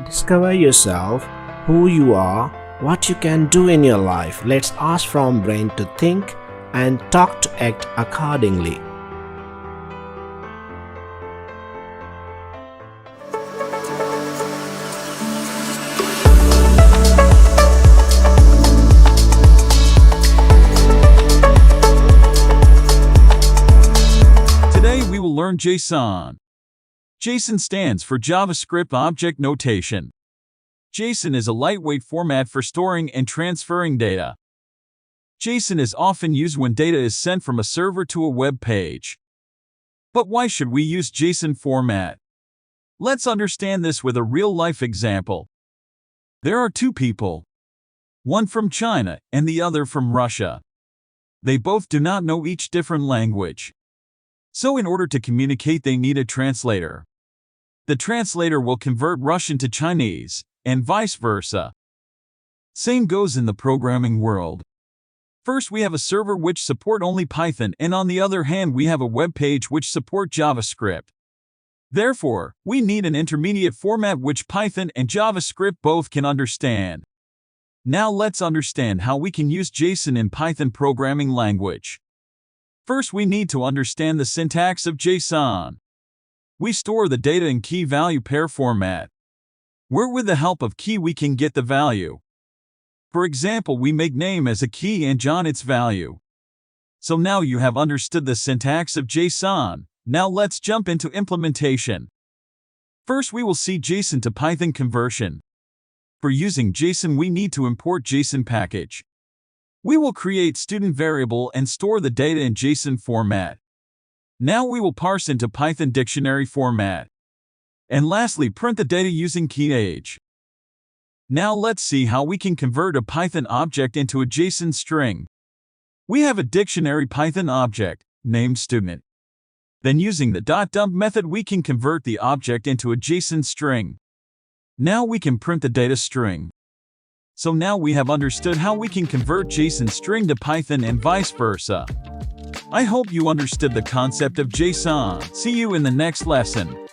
Discover yourself, who you are, what you can do in your life. Let's ask from brain to think and talk to act accordingly. Today we will learn Json. Json stands for JavaScript Object Notation. Json is a lightweight format for storing and transferring data. Json is often used when data is sent from a server to a web page. But why should we use Json format? Let's understand this with a real-life example. There are two people, one from China and the other from Russia. They both do not know each different language. So in order to communicate, they need a translator. The translator will convert Russian to Chinese, and vice versa. Same goes in the programming world. First, we have a server which support only Python, and on the other hand, we have a web page which support JavaScript. Therefore, we need an intermediate format which Python and JavaScript both can understand. Now let's understand how we can use Json in Python programming language. First, we need to understand the syntax of Json. We store the data in key-value pair format, where with the help of key we can get the value. For example, we make name as a key and John its value. So now you have understood the syntax of Json. Now let's jump into implementation. First, we will see Json to Python conversion. For using Json, we need to import Json package. We will create student variable and store the data in Json format. Now we will parse into Python dictionary format. And lastly, print the data using keyage. Now let's see how we can convert a Python object into a Json string. We have a dictionary Python object, named student. Then using the .dump method, we can convert the object into a Json string. Now we can print the data string. So now we have understood how we can convert Json string to Python and vice versa. I hope you understood the concept of Json. See you in the next lesson.